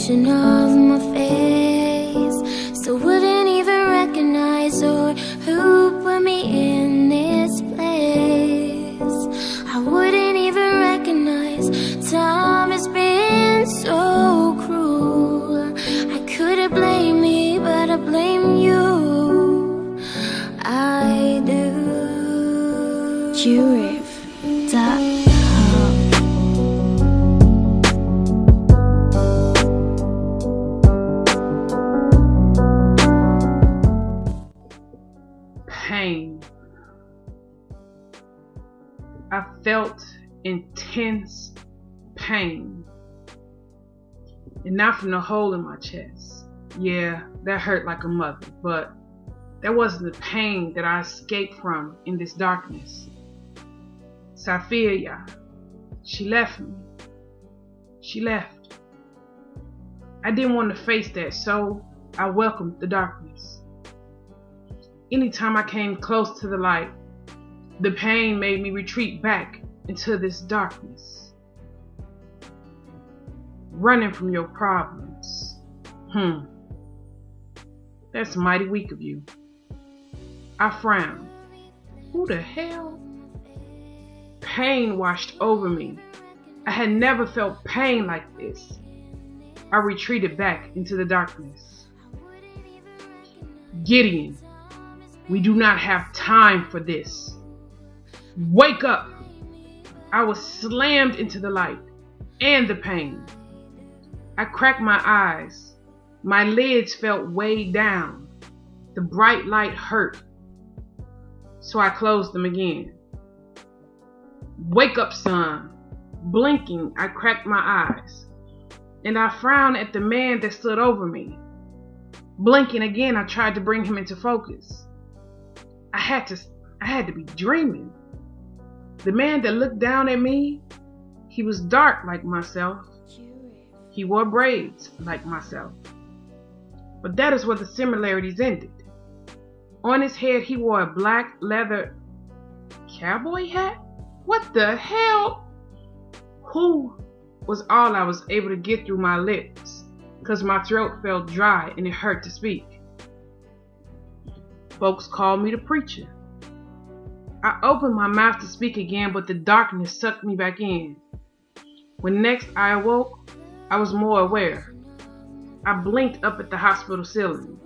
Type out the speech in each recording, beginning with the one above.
reflection of my face, so wouldn't even recognize or who put me in this place. I wouldn't even recognize time has been so cruel. I couldn't blame me, but I blame you. I do. Jurif.com. Pain. I felt intense pain, and not from the hole in my chest. Yeah, that hurt like a mother, but that wasn't the pain that I escaped from in this darkness. Sophia, she left me. She left. I didn't want to face that, so I welcomed the darkness. Anytime I came close to the light, the pain made me retreat back into this darkness. Running from your problems. That's mighty weak of you. I frowned. Who the hell? Pain washed over me. I had never felt pain like this. I retreated back into the darkness. Gideon, we do not have time for this. Wake up! I was slammed into the light and the pain. I cracked my eyes. My lids felt weighed down. The bright light hurt, so I closed them again. Wake up, son. Blinking, I cracked my eyes, and I frowned at the man that stood over me. Blinking again, I tried to bring him into focus. I had to be dreaming. The man that looked down at me, he was dark like myself. He wore braids like myself. But that is where the similarities ended. On his head, he wore a black leather cowboy hat? What the hell? Who was all I was able to get through my lips, because my throat felt dry and it hurt to speak. Folks called me the preacher. I opened my mouth to speak again, but the darkness sucked me back in. When next I awoke, I was more aware. I blinked up at the hospital ceiling.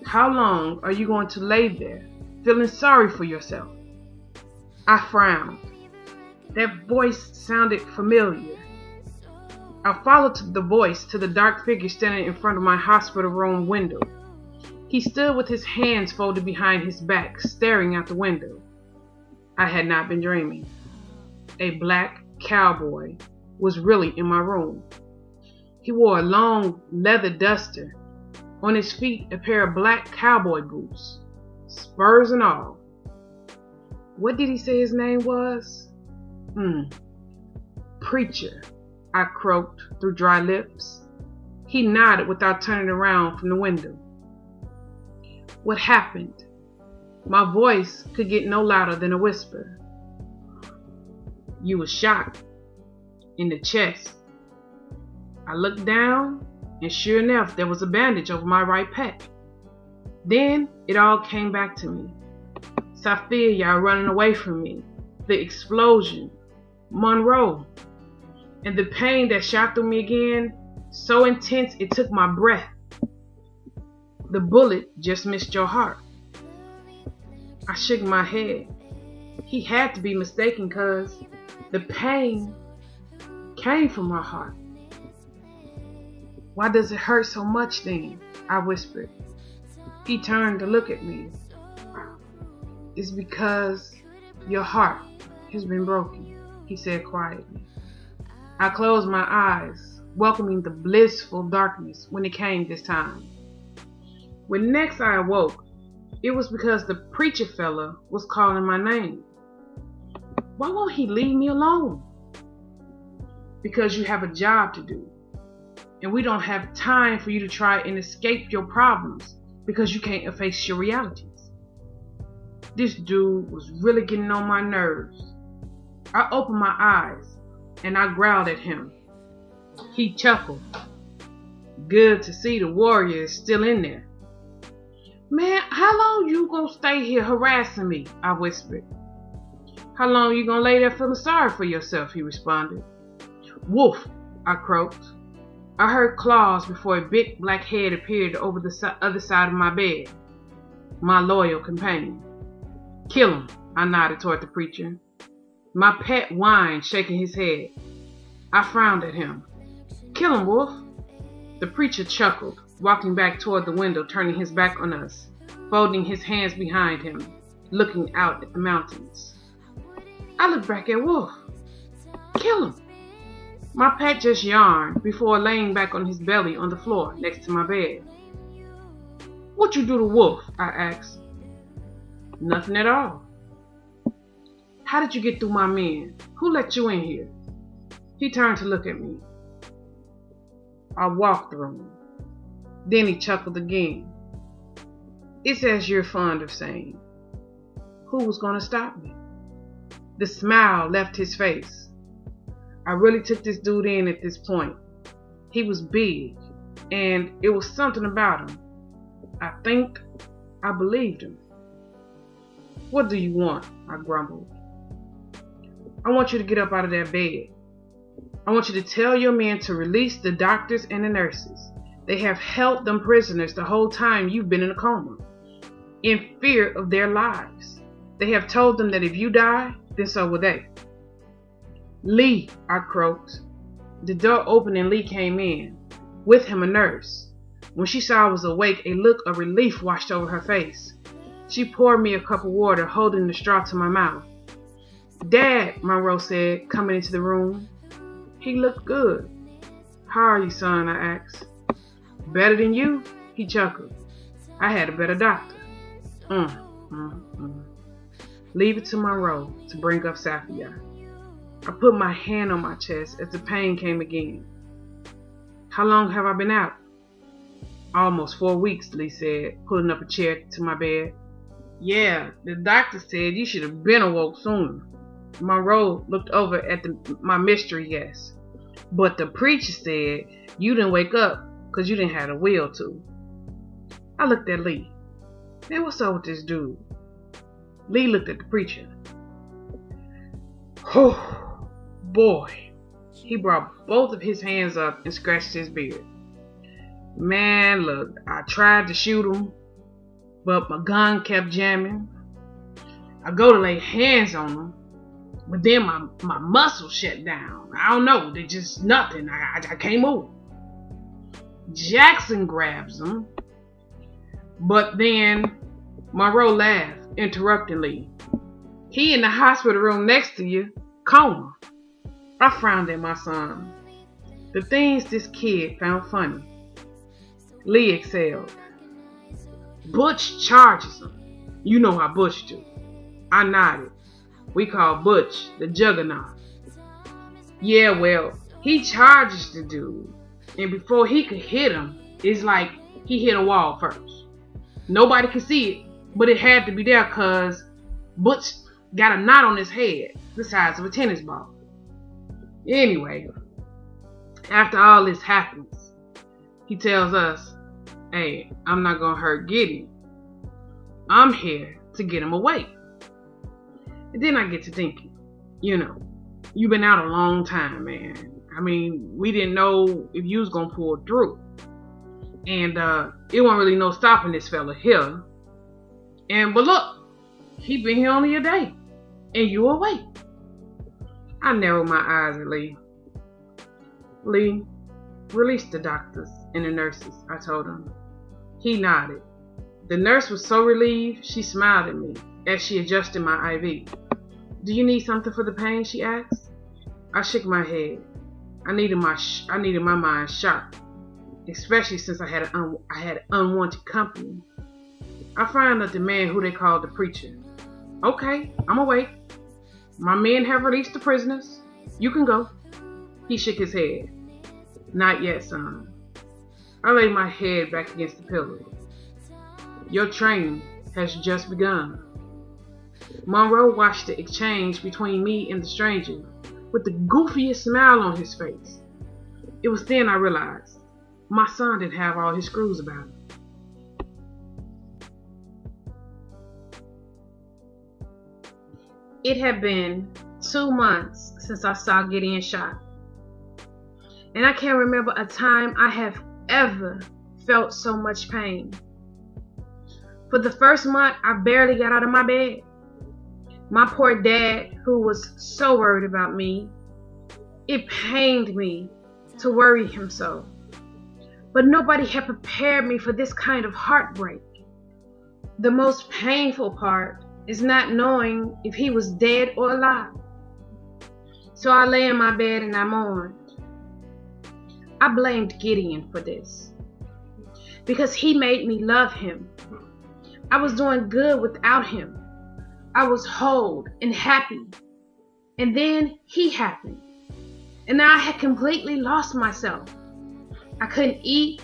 How long are you going to lay there, feeling sorry for yourself? I frowned. That voice sounded familiar. I followed the voice to the dark figure standing in front of my hospital room window. He stood with his hands folded behind his back, staring out the window. I had not been dreaming. A black cowboy was really in my room. He wore a long leather duster. On his feet, a pair of black cowboy boots, spurs and all. What did he say his name was? Preacher, I croaked through dry lips. He nodded without turning around from the window. What happened? My voice could get no louder than a whisper. You were shot in the chest. I looked down, and sure enough, there was a bandage over my right pec. Then it all came back to me. Sophia running away from me, the explosion, Monroe, and the pain that shot through me again, so intense it took my breath. The bullet just missed your heart. I shook my head. He had to be mistaken, cause the pain came from my heart. Why does it hurt so much then? I whispered. He turned to look at me. It's because your heart has been broken, he said quietly. I closed my eyes, welcoming the blissful darkness when it came this time. When next I awoke, it was because the preacher fella was calling my name. Why won't he leave me alone? Because you have a job to do. And we don't have time for you to try and escape your problems because you can't face your realities. This dude was really getting on my nerves. I opened my eyes and I growled at him. He chuckled. Good to see the warrior is still in there. Man, how long you gonna stay here harassing me? I whispered. How long you gonna lay there feeling sorry for yourself? He responded. Woof, I croaked. I heard claws before a big black head appeared over the other side of my bed. My loyal companion. Kill him, I nodded toward the preacher. My pet whined, shaking his head. I frowned at him. Kill him, Wolf. The preacher chuckled, walking back toward the window, turning his back on us, folding his hands behind him, looking out at the mountains. I looked back at Wolf. Kill him. My pet just yawned before laying back on his belly on the floor next to my bed. What you do to Wolf? I asked. Nothing at all. How did you get through my men? Who let you in here? He turned to look at me. I walked through him. Then he chuckled again. It's as you're fond of saying. Who was going to stop me? The smile left his face. I really took this dude in at this point. He was big, and it was something about him. I think I believed him. What do you want? I grumbled. I want you to get up out of that bed. I want you to tell your men to release the doctors and the nurses. They have held them prisoners the whole time you've been in a coma, in fear of their lives. They have told them that if you die, then so will they. Lee, I croaked. The door opened and Lee came in. With him a nurse. When she saw I was awake, a look of relief washed over her face. She poured me a cup of water, holding the straw to my mouth. Dad, Monroe said, coming into the room. He looked good. How are you, son? I asked. Better than you? He chuckled. I had a better doctor. Leave it to Monroe to bring up Safia. I put my hand on my chest as the pain came again. How long have I been out? Almost 4 weeks, Lee said, pulling up a chair to my bed. Yeah, the doctor said you should have been awoke sooner. Monroe looked over at my mystery guest. But the preacher said you didn't wake up because you didn't have the will to. I looked at Lee. Man, what's up with this dude? Lee looked at the preacher. Oh, boy. He brought both of his hands up and scratched his beard. Man, look, I tried to shoot him, but my gun kept jamming. I go to lay hands on him, but then my muscles shut down. I don't know, they just nothing. I can't move. Jackson grabs him, but then Monroe laughed, interruptingly. He in the hospital room next to you, coma. I frowned at my son. The things this kid found funny. Lee exhaled. Butch charges him. You know how Butch do. I nodded. We call Butch the Juggernaut. Yeah, well, he charges the dude. And before he could hit him, it's like he hit a wall first. Nobody could see it, but it had to be there because Butch got a knot on his head, the size of a tennis ball. Anyway, after all this happens, he tells us, hey, I'm not going to hurt Gideon. I'm here to get him away. And then I get to thinking, you've been out a long time, man. I mean, we didn't know if you was going to pull through. And it wasn't really no stopping this fella here. But look, he been here only a day. And you awake. I narrowed my eyes at Lee. Lee, release the doctors and the nurses, I told him. He nodded. The nurse was so relieved, she smiled at me as she adjusted my IV. Do you need something for the pain? She asked. I shook my head. I needed my mind sharp, especially since I had unwanted company. I found out the man who they called the preacher. Okay, I'm awake. My men have released the prisoners. You can go. He shook his head. Not yet, son. I laid my head back against the pillow. Your training has just begun. Monroe watched the exchange between me and the stranger with the goofiest smile on his face. It was then I realized my son didn't have all his screws about him. It had been 2 months since I saw Gideon shot. And I can't remember a time I have ever felt so much pain. For the first month, I barely got out of my bed. My poor dad, who was so worried about me, it pained me to worry him so. But nobody had prepared me for this kind of heartbreak. The most painful part is not knowing if he was dead or alive. So I lay in my bed and I mourned. I blamed Gideon for this, because he made me love him. I was doing good without him. I was whole and happy. And then he happened. And I had completely lost myself. I couldn't eat.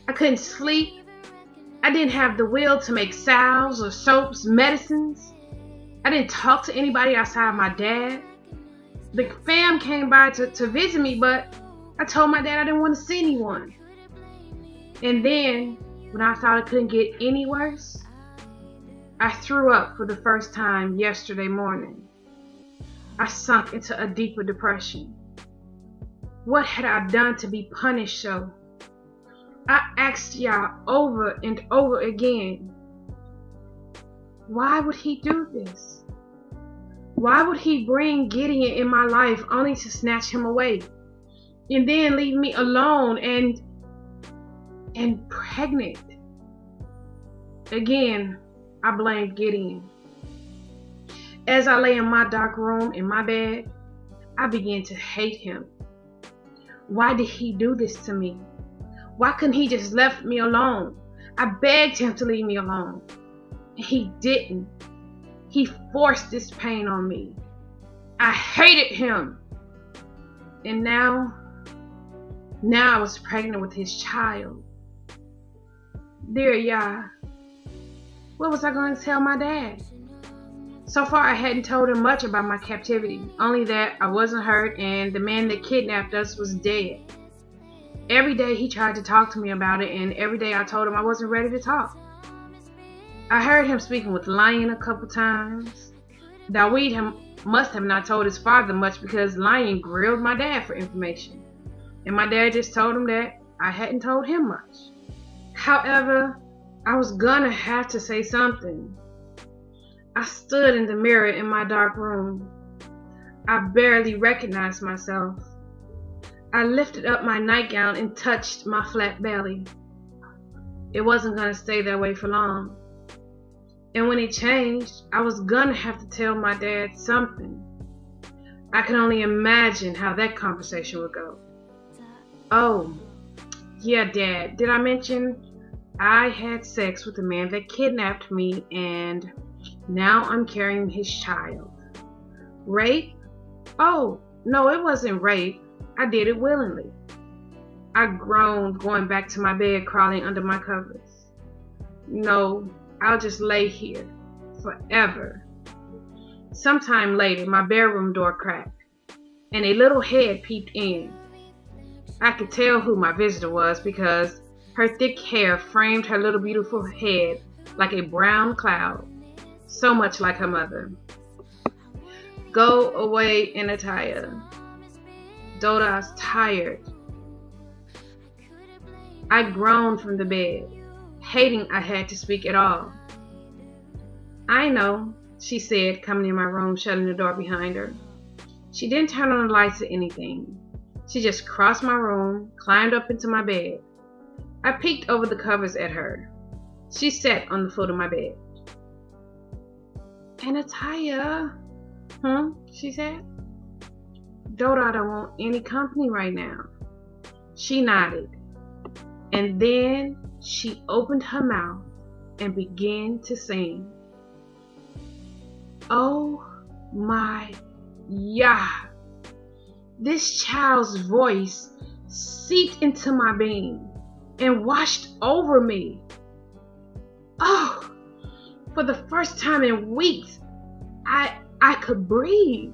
I couldn't sleep. I didn't have the will to make salves or soaps, medicines. I didn't talk to anybody outside my dad. The fam came by to visit me, but I told my dad I didn't want to see anyone. And then, when I thought it couldn't get any worse, I threw up for the first time yesterday morning. I sunk into a deeper depression. What had I done to be punished so? I asked y'all over and over again, why would he do this? Why would he bring Gideon in my life only to snatch him away? And then leave me alone and pregnant. Again, I blamed Gideon. As I lay in my dark room in my bed, I began to hate him. Why did he do this to me? Why couldn't he just left me alone? I begged him to leave me alone. And he didn't. He forced this pain on me. I hated him. And now I was pregnant with his child. Dear Yah, what was I going to tell my dad? So far, I hadn't told him much about my captivity, only that I wasn't hurt and the man that kidnapped us was dead. Every day he tried to talk to me about it, and every day I told him I wasn't ready to talk. I heard him speaking with Lion a couple times. Dawid must have not told his father much, because Lion grilled my dad for information. And my dad just told him that I hadn't told him much. However, I was gonna have to say something. I stood in the mirror in my dark room. I barely recognized myself. I lifted up my nightgown and touched my flat belly. It wasn't gonna stay that way for long. And when it changed, I was gonna have to tell my dad something. I can only imagine how that conversation would go. Oh, yeah, Dad, did I mention I had sex with the man that kidnapped me, and now I'm carrying his child? Rape? Oh, no, it wasn't rape. I did it willingly. I groaned, going back to my bed, crawling under my covers. No, I'll just lay here forever. Sometime later, my bedroom door cracked, and a little head peeped in. I could tell who my visitor was, because her thick hair framed her little beautiful head like a brown cloud, so much like her mother. Go away, Anataya. Doda's tired. I groaned from the bed, hating I had to speak at all. I know, she said, coming in my room, shutting the door behind her. She didn't turn on the lights or anything. She just crossed my room, climbed up into my bed. I peeked over the covers at her. She sat on the foot of my bed. Anataya, she said. Doda don't want any company right now. She nodded, and then she opened her mouth and began to sing. Oh my Yah! This child's voice seeped into my being and washed over me. Oh, for the first time in weeks, I could breathe.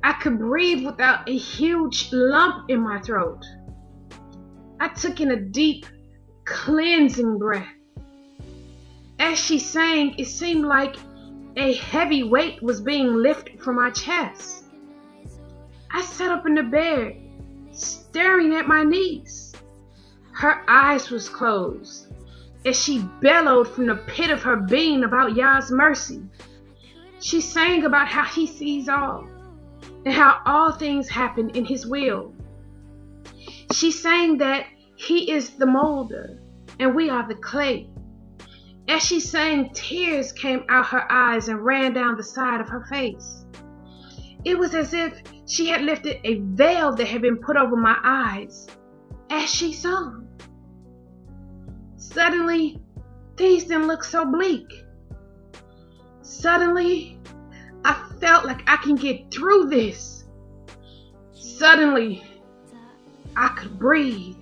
I could breathe without a huge lump in my throat. I took in a deep, cleansing breath. As she sang, it seemed like a heavy weight was being lifted from my chest. I sat up in the bed, staring at my niece. Her eyes was closed as she bellowed from the pit of her being about Yah's mercy. She sang about how he sees all and how all things happen in his will. She sang that he is the molder and we are the clay. As she sang, tears came out her eyes and ran down the side of her face. It was as if she had lifted a veil that had been put over my eyes as she sung. Suddenly, things didn't look so bleak. Suddenly, I felt like I can get through this. Suddenly, I could breathe.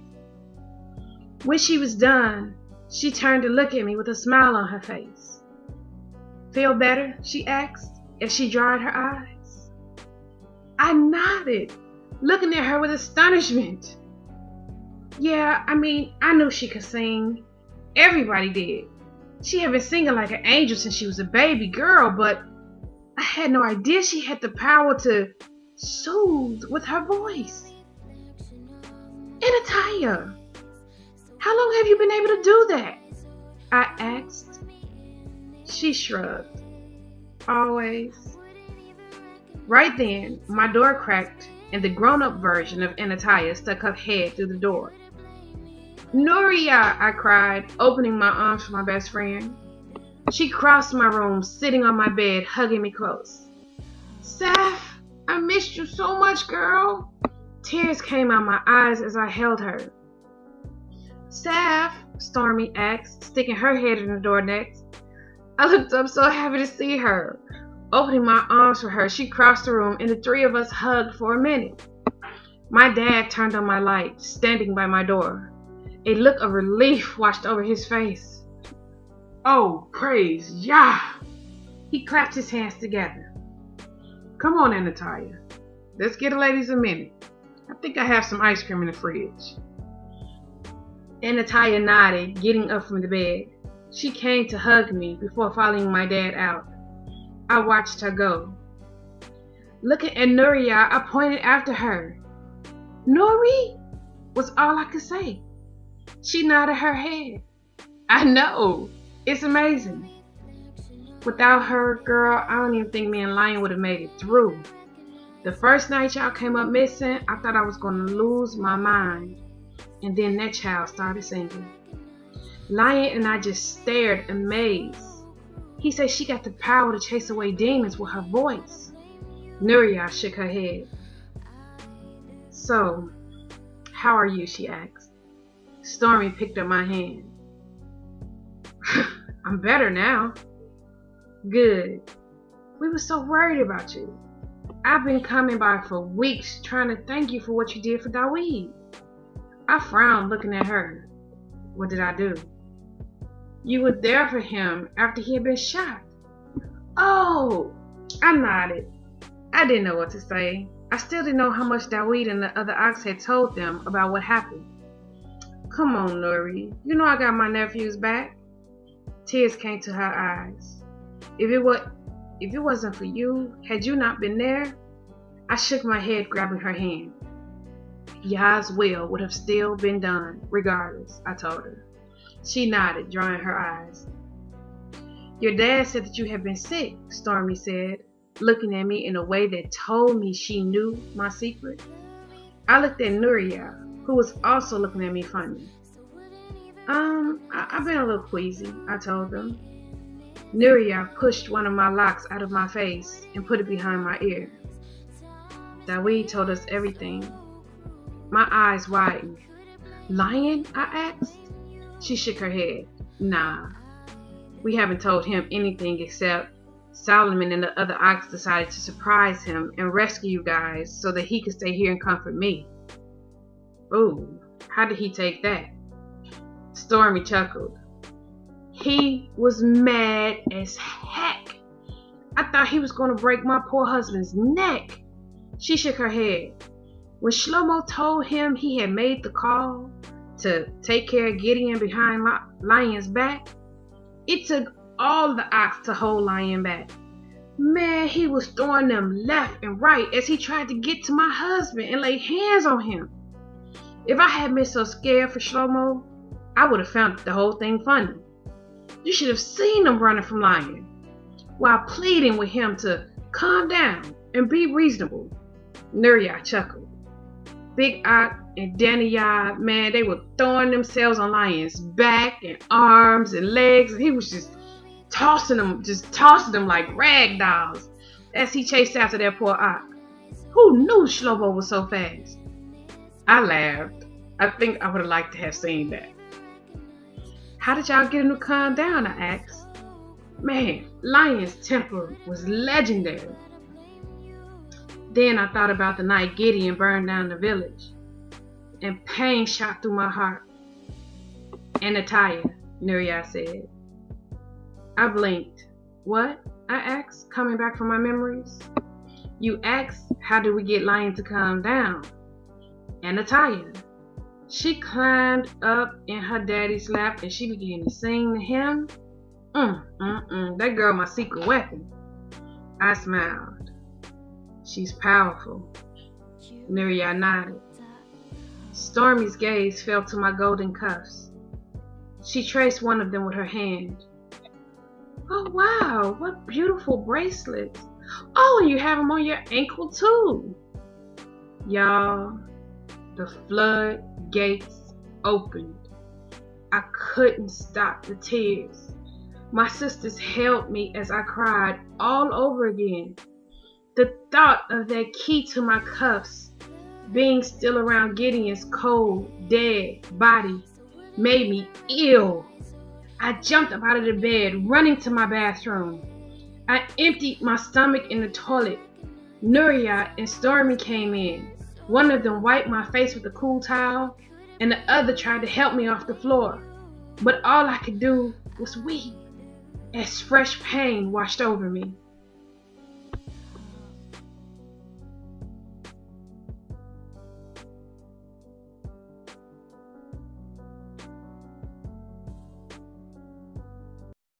When she was done, she turned to look at me with a smile on her face. "Feel better?" she asked as she dried her eyes. I nodded, looking at her with astonishment. Yeah, I knew she could sing. Everybody did. She had been singing like an angel since she was a baby girl, but I had no idea she had the power to soothe with her voice. Anataya, how long have you been able to do that? I asked. She shrugged. Always. Right then, my door cracked and the grown-up version of Anataya stuck her head through the door. "Nuria!" I cried, opening my arms for my best friend. She crossed my room, sitting on my bed, hugging me close. "Saf, I missed you so much, girl." Tears came out my eyes as I held her. "Saf," Stormy asked, sticking her head in the door next. I looked up so happy to see her. Opening my arms for her, she crossed the room and the three of us hugged for a minute. My dad turned on my light, standing by my door. A look of relief washed over his face. "Oh, praise Yah!" He clapped his hands together. "Come on, Anataya. Let's get the ladies a minute. I think I have some ice cream in the fridge." Anataya nodded, getting up from the bed. She came to hug me before following my dad out. I watched her go. Looking at Nuria, I pointed after her. "Nuri?" was all I could say. She nodded her head. "I know. It's amazing. Without her, girl, I don't even think me and Lion would have made it through. The first night y'all came up missing, I thought I was going to lose my mind. And then that child started singing. Lion and I just stared amazed. He said she got the power to chase away demons with her voice." Nuria shook her head. "So, how are you?" she asked. Stormy picked up my hand. "I'm better now." "Good. We were so worried about you. I've been coming by for weeks trying to thank you for what you did for Dawid." I frowned, looking at her. "What did I do?" "You were there for him after he had been shot." "Oh!" I nodded. I didn't know what to say. I still didn't know how much Dawid and the other ox had told them about what happened. "Come on, Nuri. You know I got my nephews back." Tears came to her eyes. If it wasn't for you, had you not been there?" I shook my head, grabbing her hand. "Yah's will would have still been done, regardless," I told her. She nodded, drying her eyes. "Your dad said that you had been sick," Stormy said, looking at me in a way that told me she knew my secret. I looked at Nuria, who was also looking at me funny. I've been a little queasy," I told them. Nuria pushed one of my locks out of my face and put it behind my ear. "Dawid told us everything." My eyes widened. "Lion?" I asked. She shook her head. "Nah, we haven't told him anything except Solomon and the other ox decided to surprise him and rescue you guys so that he could stay here and comfort me." "Ooh, how did he take that?" Stormy chuckled. "He was mad as heck. I thought he was going to break my poor husband's neck. She shook her head. When Shlomo told him he had made the call to take care of Gideon behind Lion's back, it took all the ox to hold Lion back. Man, he was throwing them left and right as he tried to get to my husband and lay hands on him. If I hadn't been so scared for Shlomo, I would have found the whole thing funny. You should have seen him running from Lion while pleading with him to calm down and be reasonable. Nuriah chuckled. Big Ock and Danny, man, they were throwing themselves on Lion's back and arms and legs, and he was just tossing them like rag dolls as he chased after that poor Ock. Who knew Shlomo was so fast? I laughed. I think I would have liked to have seen that. How did y'all get him to calm down? I asked. Man, Lion's temper was legendary. Then I thought about the night Gideon burned down the village, and pain shot through my heart. And Natalia, Nuriah said. I blinked. What? I asked, coming back from my memories. You asked, how did we get Lion to calm down? And Natalia. She climbed up in her daddy's lap and she began to sing to him. That girl my secret weapon. I smiled. She's powerful. Nuriah nodded. Stormy's gaze fell to my golden cuffs. She traced one of them with her hand. Oh wow, what beautiful bracelets. Oh, and you have them on your ankle too. Y'all, the floodgates opened. I couldn't stop the tears. My sisters held me as I cried all over again. The thought of that key to my cuffs being still around Gideon's cold, dead body made me ill. I jumped up out of the bed, running to my bathroom. I emptied my stomach in the toilet. Nuriah and Stormy came in. One of them wiped my face with a cool towel, and the other tried to help me off the floor. But all I could do was weep as fresh pain washed over me.